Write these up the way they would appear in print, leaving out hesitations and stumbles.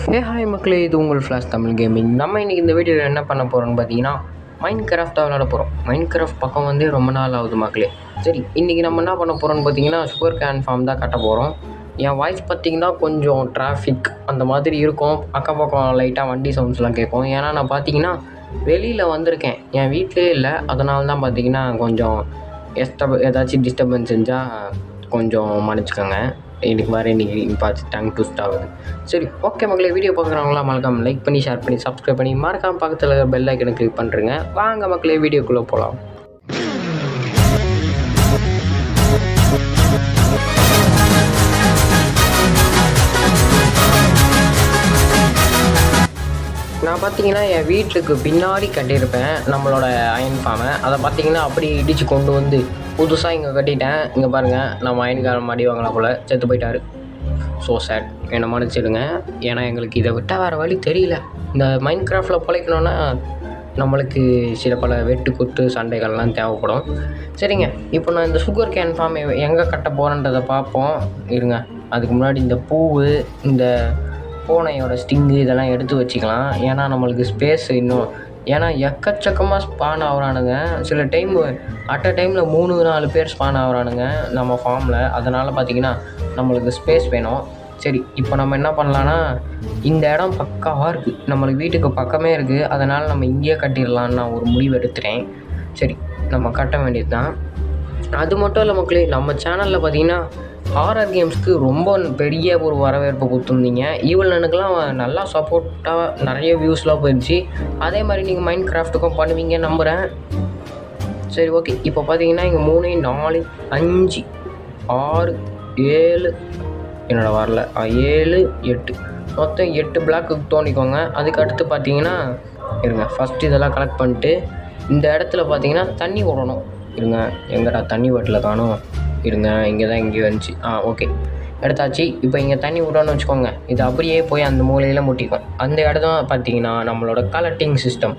Hi மக்களே, இது உங்கள் ஃப்ளாஷ் தமிழ் கேமிங். நம்ம இன்றைக்கி இந்த வீடியோவில் என்ன பண்ண போகிறோம்னு பார்த்தீங்கன்னா, மைண்ட் கிராஃப்டாக விளாட போகிறோம். மைண்ட் கிராஃப்ட் பக்கம் வந்து ரொம்ப நாள் ஆகுது மக்களே. சரி, இன்றைக்கி நம்ம என்ன பண்ண போகிறோம்னு பார்த்தீங்கன்னா, சுகர் கேன் ஃபார்ம் தான் கட்ட போகிறோம். என் வாய்ஸ் பார்த்திங்கன்னா கொஞ்சம் டிராஃபிக் அந்த மாதிரி இருக்கும். அக்கம் லைட்டாக வண்டி சவுண்ட்ஸ்லாம் கேட்கும். ஏன்னா நான் பார்த்தீங்கன்னா வெளியில் வந்திருக்கேன், என் வீட்டிலே இல்லை. அதனால தான் பார்த்தீங்கன்னா கொஞ்சம் ஏதாச்சும் டிஸ்டர்பன்ஸ் செஞ்சால் கொஞ்சம் மன்னிச்சுக்கோங்க. எனக்கு வேறு இன்றைக்கி பார்த்து டங் ட்விஸ்ட் ஆகுது. சரி, ஓகே மக்களே, வீடியோ பார்க்குறவங்களாம் மறக்காமல் லைக் பண்ணி, ஷேர் பண்ணி, சப்ஸ்கிரைப் பண்ணி, மறக்காமல் பக்கத்தில் இருக்கிற பெல் ஐக்கனை கிளிக் பண்ணுறேங்க. வாங்க மக்களே, வீடியோக்குள்ளே போகலாம். நான் பார்த்தீங்கன்னா என் வீட்டுக்கு பின்னாடி கட்டியிருப்பேன் நம்மளோட அயன் ஃபார்மை. அதை பார்த்தீங்கன்னா அப்படி இடித்து கொண்டு வந்து புதுசாக இங்கே கட்டிட்டேன். இங்கே பாருங்கள், நம்ம அயன்காரன் மாடி வாங்கலாம் போல் செத்து போயிட்டார். ஸோ சேட், என்னை மன்னிச்சிடுங்க. ஏன்னா எங்களுக்கு இதை விட்டால் வேறு வழி தெரியல. இந்த மைண்ட் கிராஃப்டில் பிழைக்கணுன்னா நம்மளுக்கு சில பல வெட்டு குத்து சண்டைகள்லாம் தேவைப்படும். சரிங்க, இப்போ நான் இந்த சுகர் கேன் ஃபார்ம் எங்கே கட்ட போகிறேன்றதை பார்ப்போம் இருங்க. அதுக்கு முன்னாடி இந்த பூவு, இந்த பூனையோட ஸ்டிங்கு இதெல்லாம் எடுத்து வச்சுக்கலாம். ஏன்னா நம்மளுக்கு ஸ்பேஸ் இன்னும், ஏன்னா எக்கச்சக்கமாக ஸ்பான் ஆகுறானுங்க. சில டைம் அட் அ டைமில் 3-4 பேர் ஸ்பான் ஆகுறானுங்க நம்ம ஃபார்மில். அதனால் பார்த்திங்கன்னா நம்மளுக்கு ஸ்பேஸ் வேணும். சரி, இப்போ நம்ம என்ன பண்ணலான்னா, இந்த இடம் பக்காவாக இருக்குது, நம்மளுக்கு வீட்டுக்கு பக்கமே இருக்குது. அதனால் நம்ம இங்கேயே கட்டிடலான்னு நான் ஒரு முடிவு எடுத்துட்டேன். சரி, நம்ம கட்ட வேண்டியது தான். அது மட்டும் இல்லை மக்களே, நம்ம சேனலில் பார்த்திங்கன்னா ஹாரர் கேம்ஸ்க்கு ரொம்ப பெரிய ஒரு வரவேற்பு கொடுத்துருந்தீங்க. ஈவலனுக்கெலாம் நல்லா சப்போர்ட்டாக நிறைய வியூஸ்லாம் போயிடுச்சு. அதே மாதிரி நீங்கள் மைண்ட் கிராஃப்ட்டுக்கும் பண்ணுவீங்க நம்புகிறேன். சரி, ஓகே, இப்போ பார்த்தீங்கன்னா இங்கே 3, 4, 5, 6, 7 என்னோட வரல 7, 8 மொத்தம் 8 பிளாக்கு தோண்டிக்கோங்க. அதுக்கு அடுத்து பார்த்தீங்கன்னா இருங்க, ஃபஸ்ட்டு இதெல்லாம் கலெக்ட் பண்ணிட்டு இந்த இடத்துல பார்த்தீங்கன்னா தண்ணி விடணும். இருங்க, எங்கடா தண்ணி வட்டில் காணும், இருங்க, இங்கே தான் இங்கே வந்துச்சு. ஓகே, எடுத்தாச்சு. இப்போ இங்கே தண்ணி விடணும்னு வச்சுக்கோங்க. இது அப்படியே போய் அந்த மூலையில் முட்டிக்கும். அந்த இடம் பார்த்தீங்கன்னா நம்மளோட கலெக்டிங் சிஸ்டம்.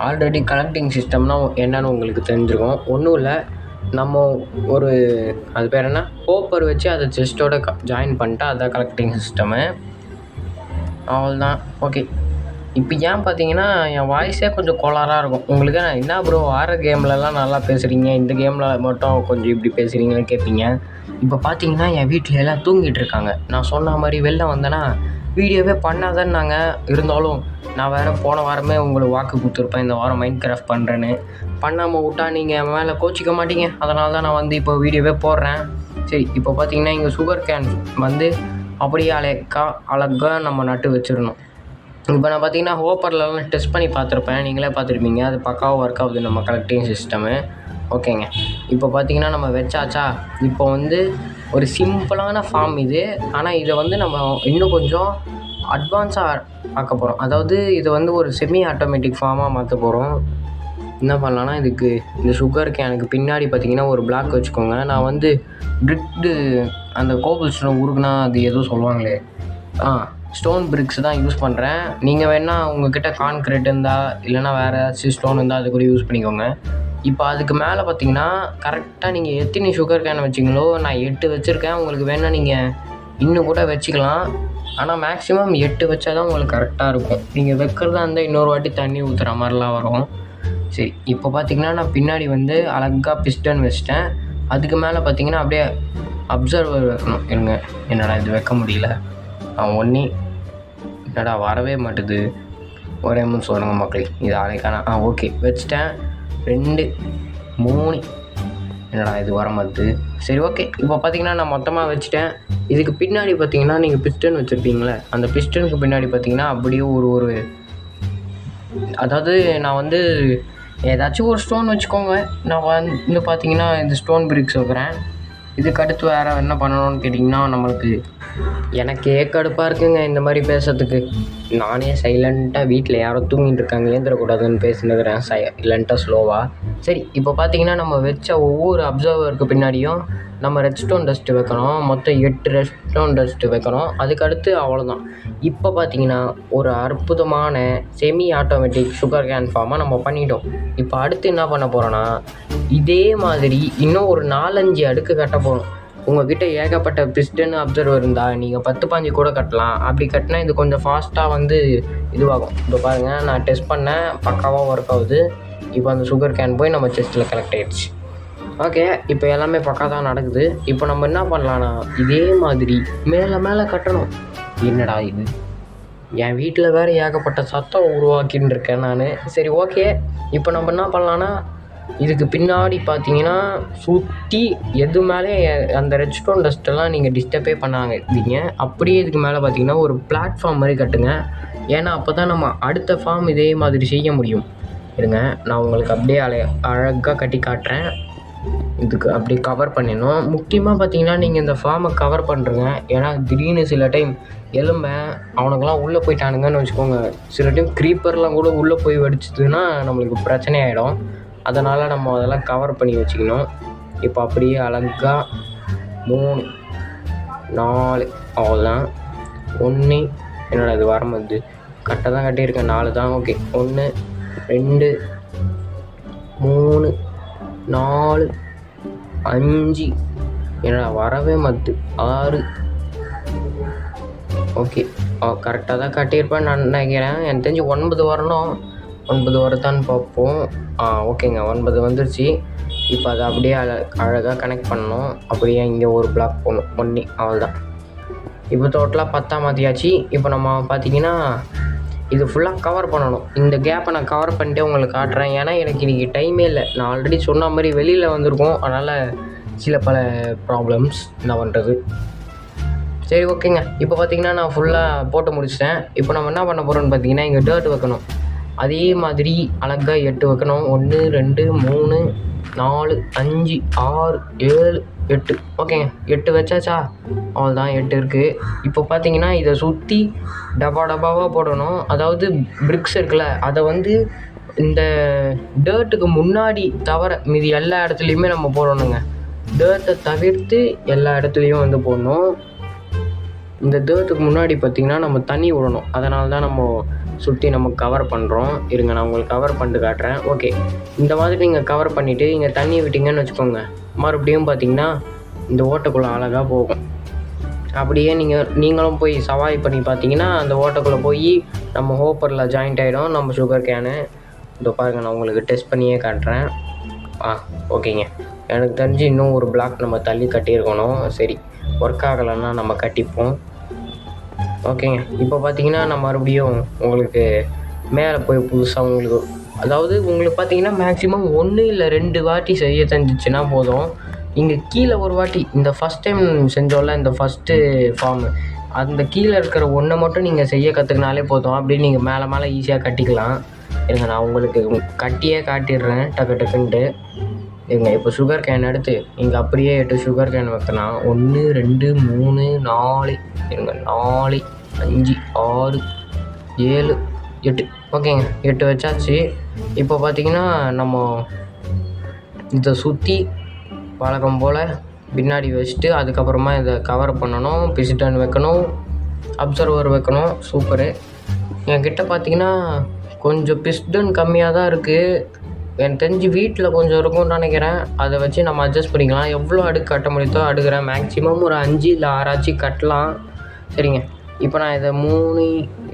ஆல்ரெடி கலெக்டிங் சிஸ்டம்னா என்னென்னு உங்களுக்கு தெரிஞ்சிருக்கும். ஒன்றும் இல்லை, நம்ம ஒரு அது பேர் என்ன, பேப்பர் வச்சு அதை செஸ்ட்டோட ஜாயின் பண்ணிட்டா அதுதான் கலெக்டிங் சிஸ்டமு. அவ்வளோதான். ஓகே, இப்போ ஏன் பார்த்தீங்கன்னா என் வாய்ஸே கொஞ்சம் கோளாறாக இருக்கும். உங்களுக்கு என்ன ப்ரோ ஆற கேம்லலாம் நல்லா பேசுகிறீங்க, இந்த கேமில் மட்டும் கொஞ்சம் இப்படி பேசுகிறீங்கன்னு கேட்பீங்க. இப்போ பார்த்தீங்கன்னா என் வீட்டில் எல்லாம் தூங்கிட்டு இருக்காங்க. நான் சொன்ன மாதிரி வெளில வந்தேன்னா வீடியோவே பண்ணாதேன்னாங்க. இருந்தாலும் நான் வேறு போன வாரமே உங்களுக்கு வாக்கு கொடுத்துருப்பேன், இந்த வாரம் மைண்ட் கிராஃப்ட் பண்ணுறேன்னு. பண்ணாமல் விட்டா நீங்கள் மேலே கோச்சிக்க மாட்டீங்க. அதனால தான் நான் வந்து இப்போ வீடியோவே போடுறேன். சரி, இப்போ பார்த்தீங்கன்னா இங்கே சுகர் கேன் வந்து அப்படியே அழகாக நம்ம நட்டு வச்சிடணும். இப்போ நான் பார்த்தீங்கன்னா ஹோப்பர்லலாம் டெஸ்ட் பண்ணி பார்த்துருப்பேன், நீங்களே பார்த்துருப்பீங்க. அது பக்காவாக ஒர்க் ஆகுது நம்ம கலெக்டிங் சிஸ்டமு. ஓகேங்க, இப்போ பார்த்தீங்கன்னா நம்ம வச்சாச்சா. இப்போ வந்து ஒரு சிம்பிளான ஃபார்ம் இது. ஆனால் இதை வந்து நம்ம இன்னும் கொஞ்சம் அட்வான்ஸாக பார்க்க போகிறோம். அதாவது இது வந்து ஒரு செமி ஆட்டோமேட்டிக் ஃபார்மாக மாற்ற போகிறோம். என்ன பண்ணலான்னா, இதுக்கு இந்த சுகர் கேனுக்கு பின்னாடி பார்த்தீங்கன்னா ஒரு பிளாக் வச்சுக்கோங்க. நான் வந்து பிரிக்டு அந்த கோபிள் ஸ்டோன் உருக்குனா அது எதுவும் சொல்லுவாங்களே, ஸ்டோன் பிரிக்ஸ் தான் யூஸ் பண்ணுறேன். நீங்கள் வேணால் உங்கள்கிட்ட கான்க்ரீட் இருந்தால், இல்லைனா வேறு ஏதாச்சும் ஸ்டோன் இருந்தால் அது கூட யூஸ் பண்ணிக்கோங்க. இப்போ அதுக்கு மேலே பார்த்தீங்கன்னா கரெக்டாக நீங்கள் எத்தனை சுகர் கேன் வச்சிங்களோ, நான் 8 வச்சுருக்கேன். உங்களுக்கு வேணால் நீங்கள் இன்னும் கூட வச்சுக்கலாம். ஆனால் மேக்ஸிமம் 8 வச்சா தான் உங்களுக்கு கரெக்டாக இருக்கும். நீங்கள் வைக்கிறதா இருந்தால் இன்னொரு வாட்டி தண்ணி ஊற்றுற மாதிரிலாம் வரும். சரி, இப்போ பார்த்தீங்கன்னா நான் பின்னாடி வந்து அழகாக பிஸ்டன் வச்சிட்டேன். அதுக்கு மேலே பார்த்தீங்கன்னா அப்படியே அப்சர்வர் வைக்கணும். இருங்க, என்னடா இது வைக்க முடியல, ஒன்றே என்னடா வரவே மாட்டுது, ஒரே முன் சொல்லுங்கள் மக்களே, இது அழைக்கானா. ஓகே, வச்சுட்டேன். 2, 3 என்னடா இது வர மாட்டுது. சரி, ஓகே, இப்போ பார்த்தீங்கன்னா நான் மொத்தமாக வச்சுட்டேன். இதுக்கு பின்னாடி பார்த்தீங்கன்னா நீங்கள் பிஸ்டன் வச்சுருப்பீங்களே, அந்த பிஸ்டனுக்கு பின்னாடி பார்த்தீங்கன்னா அப்படியே ஒரு அதாவது நான் வந்து ஏதாச்சும் ஒரு ஸ்டோன் வச்சுக்கோங்க. நான் வந்து பார்த்தீங்கன்னா இந்த ஸ்டோன் பிரிக்ஸ் வைக்கிறேன். இதுக்கு அடுத்து வேறு என்ன பண்ணணும்னு கேட்டிங்கன்னா, நம்மளுக்கு எனக்கே கடுப்பாக இருக்குங்க இந்த மாதிரி பேசுறதுக்கு. நானே சைலண்ட்டாக வீட்டில் யாரோ தூங்கிட்டு இருக்காங்க, ஏந்திரக்கூடாதுன்னு பேசினுக்கிறேன் சைலண்ட்டாக ஸ்லோவாக. சரி, இப்போ பார்த்தீங்கன்னா நம்ம வச்ச ஒவ்வொரு அப்சர்வருக்கு பின்னாடியும் நம்ம ரெட்ஸ்டோன் டஸ்ட்டு வைக்கணும். மொத்தம் 8 ரெட்ஸ்டோன் டஸ்ட்டு வைக்கணும். அதுக்கடுத்து அவ்வளோதான். இப்போ பார்த்தீங்கன்னா ஒரு அற்புதமான செமி ஆட்டோமேட்டிக் சுகர் கேன் ஃபார்மாக நம்ம பண்ணிட்டோம். இப்போ அடுத்து என்ன பண்ண போகிறோன்னா, இதே மாதிரி இன்னும் ஒரு 4-5 அடுக்கு கட்ட போகிறோம். உங்ககிட்ட ஏகப்பட்ட பிஸ்டன் அப்சர்வர் இருந்தால் நீங்கள் 10-15 கூட கட்டலாம். அப்படி கட்டினா இது கொஞ்சம் ஃபாஸ்ட்டாக வந்து இதுவாகும். இப்போ பாருங்கள், நான் டெஸ்ட் பண்ணேன், பக்காவாக ஒர்க் ஆகுது. இப்போ அந்த சுகர் கேன் போய் நம்ம செஸ்ட்டில் கலெக்ட் ஆகிடுச்சு. ஓகே, இப்போ எல்லாமே பக்கா தான் நடக்குது. இப்போ நம்ம என்ன பண்ணலான்னா, இதே மாதிரி மேலே மேலே கட்டணும். என்னடா இது, என் வீட்டில் வேறு ஏகப்பட்ட சத்தம் உருவாக்கின்னு இருக்கேன் நான். சரி, ஓகே. இப்போ நம்ம என்ன பண்ணலான்னா, இதுக்கு பின்னாடி பார்த்தீங்கன்னா சுற்றி எது மேலே அந்த ரெட் ஸ்டோன் டஸ்ட்டெல்லாம் நீங்கள் டிஸ்டர்பே பண்ணாதீங்க. அப்படியே இதுக்கு மேலே பார்த்தீங்கன்னா ஒரு பிளாட்ஃபார்ம் மாதிரி கட்டுங்க. ஏன்னா அப்போ தான் நம்ம அடுத்த ஃபார்ம் இதே மாதிரி செய்ய முடியும். இருங்க, நான் உங்களுக்கு அப்படியே அழகாக கட்டி காட்டுறேன். இதுக்கு அப்படி கவர் பண்ணிடணும். முக்கியமாக பார்த்தீங்கன்னா நீங்கள் இந்த ஃபார்மை கவர் பண்ணுறங்க. ஏன்னா திடீர்னு சில டைம் அவனுக்கெல்லாம் உள்ளே போயிட்டானுங்கன்னு வச்சுக்கோங்க. சில டைம் க்ரீப்பர்லாம் கூட உள்ளே போய் வெடிச்சதுன்னா நம்மளுக்கு பிரச்சனை ஆகிடும். அதனால் நம்ம அதெல்லாம் கவர் பண்ணி வச்சுக்கணும். இப்போ அப்படியே அழகாக 3 4 அவ்வளோதான். 1 என்னோட இது வரும்போது கரெக்டாக தான் கட்டியிருக்கேன். 4 தான். ஓகே, 1 2 3 4 5 என்னடா வரவே மாட்டுது 6. ஓகே, கரெக்டாக தான் கட்டியிருப்பேன் நான் நினைக்கிறேன். எனக்கு தெரிஞ்சு 9 வரணும். 9 வரதான்னு பார்ப்போம். ஓகேங்க, 9 வந்துருச்சு. இப்போ அதை அப்படியே அழகாக கனெக்ட் பண்ணணும். அப்படியே இங்கே ஒரு பிளாக் போகணும். 1 அவ்வளோதான். இப்போ டோட்டலாக 10 மாற்றியாச்சு. இப்போ நம்ம பார்த்தீங்கன்னா இது ஃபுல்லாக கவர் பண்ணணும். இந்த கேப்பை நான் கவர் பண்ணிட்டு உங்களுக்கு காட்டுறேன். ஏன்னா எனக்கு இன்றைக்கி டைமே இல்லை. நான் ஆல்ரெடி சொன்ன மாதிரி வெளியில் வந்திருக்கோம். அதனால் சில பல ப்ராப்ளம்ஸ் என்ன பண்ணுறது. சரி, ஓகேங்க. இப்போ பார்த்தீங்கன்னா நான் ஃபுல்லாக போட்டு முடிச்சிட்டேன். இப்போ நம்ம என்ன பண்ண போகிறோம்னு பார்த்தீங்கன்னா இங்கே டர்ட் வைக்கணும். அதே மாதிரி அழகாக 8 வைக்கணும். 1 2 3 4 5 6 7 8. ஓகேங்க, 8 வச்சாச்சா? அவ்வளோதான், 8 இருக்குது. இப்போ பார்த்தீங்கன்னா இதை சுற்றி டப்பாவாக போடணும். அதாவது பிரிக்ஸ் இருக்குல்ல, அதை வந்து இந்த டர்ட்டுக்கு முன்னாடி தவிர மீதி எல்லா இடத்துலையுமே நம்ம போடணுங்க. டர்ட்டை தவிர்த்து எல்லா இடத்துலையும் வந்து போடணும். இந்த டர்ட்டுக்கு முன்னாடி பார்த்திங்கன்னா நம்ம தண்ணி விடணும். அதனால தான் நம்ம சுற்றி நம்ம கவர் பண்ணுறோம். இருங்க, நான் உங்களுக்கு கவர் பண்ணிட்டு காட்டுறேன். ஓகே, இந்த மாதிரி நீங்கள் கவர் பண்ணிவிட்டு இங்கே தண்ணி விட்டிங்கன்னு வச்சுக்கோங்க. மறுபடியும் பார்த்திங்கன்னா இந்த ஓட்டைக்குள்ளே அழகாக போகும். அப்படியே நீங்களும் போய் சவாரி பண்ணி பார்த்தீங்கன்னா அந்த ஓட்டைக்குள்ளே போய் நம்ம ஹோப்பரில் ஜாயிண்ட் ஆகிடும் நம்ம சுகர் கேனு. இதோ பாருங்கள், நான் உங்களுக்கு டெஸ்ட் பண்ணியே காட்டுறேன். ஓகேங்க, எனக்கு தெரிஞ்சு இன்னும் ஒரு பிளாக் நம்ம தள்ளி கட்டியிருக்கணும். சரி, ஒர்க் ஆகலைன்னா நம்ம கட்டிப்போம். ஓகேங்க, இப்போ பார்த்தீங்கன்னா நான் மறுபடியும் உங்களுக்கு மேலே போய் புதுசாக உங்களுக்கு பார்த்தீங்கன்னா மேக்ஸிமம் 1 இல்லை 2 வாட்டி செய்ய தெரிஞ்சிச்சுன்னா போதும். இங்கே கீழே ஒரு வாட்டி இந்த ஃபஸ்ட் டைம் செஞ்சோம்ல, இந்த ஃபஸ்ட்டு ஃபார்மு, அந்த கீழே இருக்கிற ஒன்றை மட்டும் நீங்கள் செய்ய கற்றுக்கினாலே போதும். அப்படியே நீங்கள் மேலே ஈஸியாக கட்டிக்கலாம். இருங்க, நான் உங்களுக்கு கட்டியே காட்டிடுறேன் டக்குன்ட்டு. இருங்க, இப்போ சுகர் கேன் எடுத்து இங்கே அப்படியே 8 சுகர் கேன் வைக்கலாம். 1 2 3 4 இருங்க 4 5 6 7 8. ஓகேங்க, 8 வச்சாச்சு. இப்போ பார்த்தீங்கன்னா நம்ம இதை சுற்றி வழக்கம் போல் பின்னாடி வச்சுட்டு அதுக்கப்புறமா இதை கவர் பண்ணணும். பிசிட்டன் வைக்கணும், அப்சர்வர் வைக்கணும். சூப்பரு. என்கிட்ட பார்த்தீங்கன்னா கொஞ்சம் பிஸ்டன் கம்மியாக தான் இருக்குது. எனக்கு தெரிஞ்சு வீட்டில் கொஞ்சம் இருக்கும்னு நினைக்கிறேன். அதை வச்சு நம்ம அட்ஜஸ்ட் பண்ணிக்கலாம். எவ்வளோ அடுக்கு கட்ட முடியுதோ அடுக்கிறேன். மேக்ஸிமம் ஒரு 5 இல்லை 6 ஆச்சு கட்டலாம். சரிங்க, இப்போ நான் இதை 3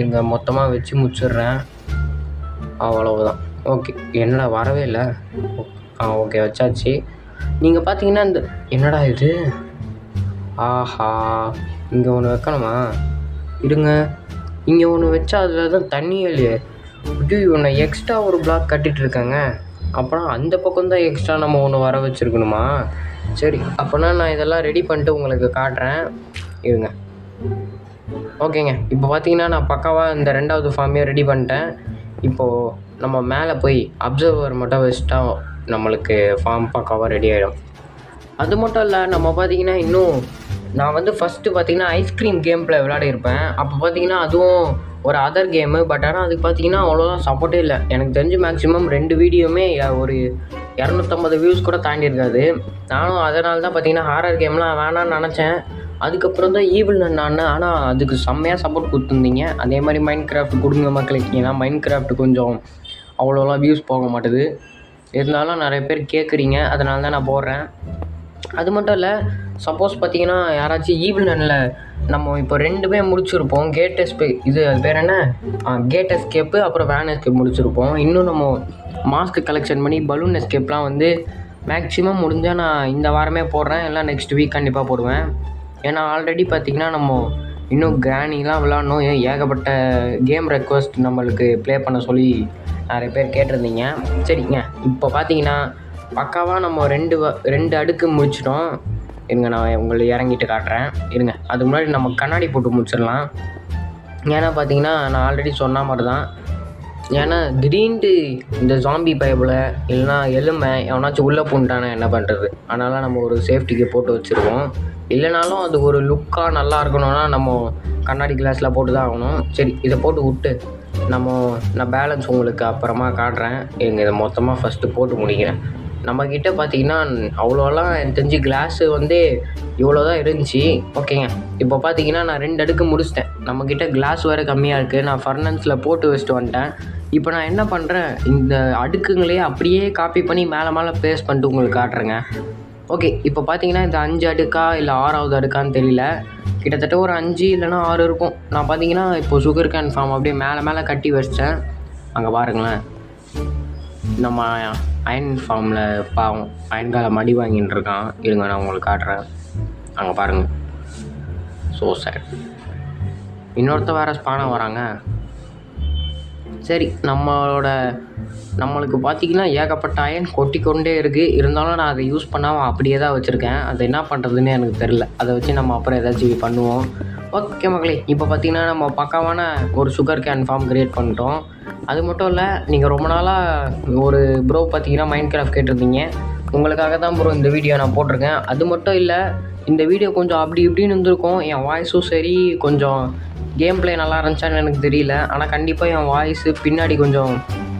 இங்கே மொத்தமாக வச்சு முடிச்சிடுறேன். அவ்வளவுதான். ஓகே, என்னடா வரவே இல்லை. ஓகே, வச்சாச்சு. நீங்கள் பார்த்தீங்கன்னா இந்த என்னடா இது, ஆஹா, இங்கே ஒன்று வைக்கணுமா? இருங்க, இங்கே ஒன்று வச்சா அதில் தான் தண்ணி இல்லையே. இப்படி ஒன்று எக்ஸ்ட்ரா ஒரு பிளாக் கட்டிகிட்ருக்காங்க. அப்புறம் அந்த பக்கம் தான் எக்ஸ்ட்ரா நம்ம ஒன்று வர வச்சுருக்கணுமா? சரி, அப்போனா நான் இதெல்லாம் ரெடி பண்ணிட்டு உங்களுக்கு காட்டுறேன். இருங்க. ஓகேங்க, இப்போ பார்த்தீங்கன்னா நான் பக்காவாக இந்த 2வது ஃபார்மையே ரெடி பண்ணிட்டேன். இப்போது நம்ம மேலே போய் அப்சர்வர் மட்டும் வச்சுட்டா நம்மளுக்கு ஃபார்ம் பக்காவாக ரெடி ஆகிடும். அது மட்டும் இல்லை, நம்ம பார்த்திங்கன்னா இன்னும் நான் வந்து ஃபஸ்ட்டு பார்த்திங்கன்னா ஐஸ்கிரீம் கேமில் விளையாடிருப்பேன். அப்போ பார்த்திங்கன்னா அதுவும் ஒரு அதர் கேமு. பட் ஆனால் அதுக்கு பார்த்திங்கன்னா அவ்வளோதான் சப்போர்ட்டே இல்லை. எனக்கு தெரிஞ்சு மேக்ஸிமம் 2 வீடியோவுமே ஒரு 250 வியூஸ் கூட தாண்டி இருக்காது. நானும் அதனால தான் பார்த்திங்கன்னா ஹாரர் கேம்லாம் வேணான்னு நினச்சேன். அதுக்கப்புறம் தான் ஈவில் நான் ஆனால் அதுக்கு செம்மையாக சப்போர்ட் கொடுத்துருந்தீங்க. அதே மாதிரி மைண்ட் கிராஃப்ட் கொடுங்க மக்களுக்கு. ஏன்னா மைண்ட் கிராஃப்ட் கொஞ்சம் அவ்வளோலாம் வியூஸ் போக மாட்டுது. இருந்தாலும் நிறைய பேர் கேட்குறீங்க, அதனால தான் நான் போடுறேன். அது மட்டும் இல்லை, சப்போஸ் பார்த்தீங்கன்னா யாராச்சும் ஈவினில் நம்ம இப்போ 2மே முடிச்சிருப்போம். கேட் இது அது பேர் என்ன, கேட் எஸ்கேப்பு அப்புறம் வேன் எஸ்கேப் முடிச்சிருப்போம். இன்னும் நம்ம மாஸ்க் கலெக்ஷன் பண்ணி பலூன் எஸ்கேப்லாம் வந்து மேக்ஸிமம் முடிஞ்சால் நான் இந்த வாரமே போடுறேன், இல்லை நெக்ஸ்ட் வீக் கண்டிப்பாக போடுவேன். ஏன்னா ஆல்ரெடி பார்த்திங்கன்னா நம்ம இன்னும் கிராணிலாம் விளாட்ணும். ஏகப்பட்ட கேம் ரெக்வஸ்ட் நம்மளுக்கு ப்ளே பண்ண சொல்லி நிறைய பேர் கேட்டிருந்தீங்க. சரிங்க, இப்போ பார்த்தீங்கன்னா பக்காவாக நம்ம 2 அடுக்கு முடிச்சிட்டோம். இருங்க நான் உங்களுக்கு இறங்கிட்டு காட்டுறேன். இருங்க, அதுக்கு முன்னாடி நம்ம கண்ணாடி போட்டு முடிச்சிடலாம். ஏன்னா பார்த்தீங்கன்னா நான் ஆல்ரெடி சொன்ன மாதிரி தான், ஏன்னா திடீர்னு இந்த ஜாம்பி பைபிள் இல்லைனா எலுமை எவனாச்சும் உள்ளே பூண்டானே என்ன பண்ணுறது. அதனால் நம்ம ஒரு சேஃப்டிக்கு போட்டு வச்சுருக்கோம். இல்லைனாலும் அது ஒரு லுக்காக நல்லா இருக்கணும்னா நம்ம கண்ணாடி கிளாஸில் போட்டு தான் ஆகணும். சரி, இதை போட்டு விட்டு நான் பேலன்ஸ் உங்களுக்கு அப்புறமா காட்டுறேன். இதை மொத்தமாக ஃபஸ்ட்டு போட்டு முடிக்கிறேன். நம்மக்கிட்ட பார்த்திங்கன்னா அவ்வளோலாம் எனக்கு தெரிஞ்சு கிளாஸு வந்து இவ்வளோ தான் இருந்துச்சு. ஓகேங்க, இப்போ பார்த்தீங்கன்னா நான் 2 அடுக்கு முடிச்சிட்டேன். நம்மக்கிட்ட கிளாஸ் வேறு கம்மியாக இருக்குது. நான் ஃபர்னன்ஸில் போட்டு வச்சுட்டு வந்துட்டேன். இப்போ நான் என்ன பண்ணுறேன், இந்த அடுக்குங்களே அப்படியே காப்பி பண்ணி மேலே பேஸ்ட் பண்ணிட்டு உங்களுக்கு காட்டுறேங்க. ஓகே, இப்போ பார்த்தீங்கன்னா இந்த 5 அடுக்கா இல்லை 6வது அடுக்கான்னு தெரியல, கிட்டத்தட்ட ஒரு 5 இல்லைனா 6 இருக்கும். நான் பார்த்தீங்கன்னா இப்போ சுகர் கேன் ஃபார்ம் அப்படியே மேலே கட்டி வச்சிட்டேன். அங்கே பாருங்களேன், நம்ம அயன் ஃபார்மில் பாவம் அயன்கால மடி வாங்கிட்டு இருக்கான். இருங்க நான் உங்களுக்கு காட்டுறேன். அங்கே பாருங்கள், ஸோ சேட். இன்னொருத்த வேறு ஸ்பானாக வராங்க. சரி, நம்மளுக்கு பார்த்திங்கன்னா ஏகப்பட்ட அயன் கொட்டிக்கொண்டே இருக்குது. இருந்தாலும் நான் அதை யூஸ் பண்ணாமல் அப்படியே தான் வச்சுருக்கேன். அது என்ன பண்ணுறதுன்னு எனக்கு தெரில. அதை வச்சு நம்ம அப்புறம் ஏதாச்சும் பண்ணுவோம். ஓகே மக்களே, இப்போ பார்த்திங்கன்னா நம்ம பக்காவான ஒரு சுகர் கேன் ஃபார்ம் க்ரியேட் பண்ணிட்டோம். அது மட்டும் இல்லை, நீங்கள் ரொம்ப நாளாக ஒரு ப்ரோ பார்த்தீங்கன்னா மைன்கிராஃப்ட் கேட்டிருந்தீங்க. உங்களுக்காக தான் ப்ரோ இந்த வீடியோ நான் போட்டிருக்கேன். அது மட்டும் இல்லை, இந்த வீடியோ கொஞ்சம் அப்படி இப்படின்னு இருந்திருக்கும். என் வாய்ஸும் சரி, கொஞ்சம் கேம் ப்ளே நல்லா இருந்துச்சான்னு எனக்கு தெரியல. ஆனால் கண்டிப்பாக என் வாய்ஸு பின்னாடி கொஞ்சம்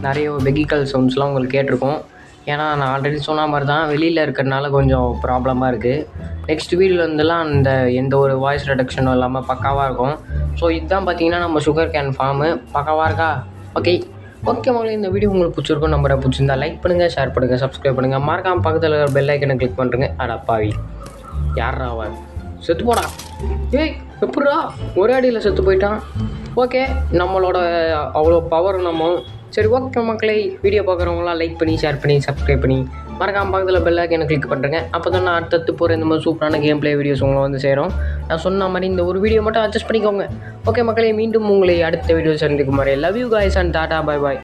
நிறைய வெஹிக்கல் சவுண்ட்ஸ்லாம் உங்களுக்கு கேட்டிருக்கும். ஏன்னா நான் ஆல்ரெடி சொன்ன மாதிரி தான் வெளியில் இருக்கிறதுனால கொஞ்சம் ப்ராப்ளமாக இருக்குது. நெக்ஸ்ட் வீடியோவில் இருந்தெல்லாம் எந்த ஒரு வாய்ஸ் ரெடக்ஷனும் இல்லாமல் பக்காவாக இருக்கும். ஸோ இதுதான் பார்த்தீங்கன்னா நம்ம சுகர் கேன் ஃபார்மு. பக்காவாக இருக்கா? ஓகே மக்களே, இந்த வீடியோ உங்களுக்கு பிடிச்சிருக்கும். நம்பரை பிடிச்சிருந்தா லைக் பண்ணுங்கள், ஷேர் பண்ணுங்கள், சப்ஸ்கிரைப் பண்ணுங்கள். மறக்காமல் பக்கத்தில் இருக்கிற பெல் ஐக்கனை கிளிக் பண்ணுறேங்க. அடப்பாவி, யாரா அவன்? செத்து போடா. ஏய், எப்படா ஒரே அடியில் செத்து போயிட்டான். ஓகே, நம்மளோட அவ்வளோ பவர் நம்ம. சரி, ஓகே மக்களே, வீடியோ பார்க்குறவங்களாம் லைக் பண்ணி, ஷேர் பண்ணி, சப்ஸ்கிரைப் பண்ணி, மறக்காமல் பக்கத்தில் பெல் ஐக்கனை கிளிக் பண்ணுறேங்க. அப்போ தான் நான் அடுத்தடுத்து போகிற இந்த மாதிரி சூப்பரான கேம் ப்ளே வீடியோஸ் உங்களை வந்து சேரும். நான் சொன்ன மாதிரி இந்த ஒரு வீடியோ மட்டும் அட்ஜஸ்ட் பண்ணிக்கோங்க. ஓகே மக்களே, மீண்டும் உங்களை அடுத்த வீடியோ சந்திக்கும் மாதிரி love you guys and Tata, bye bye.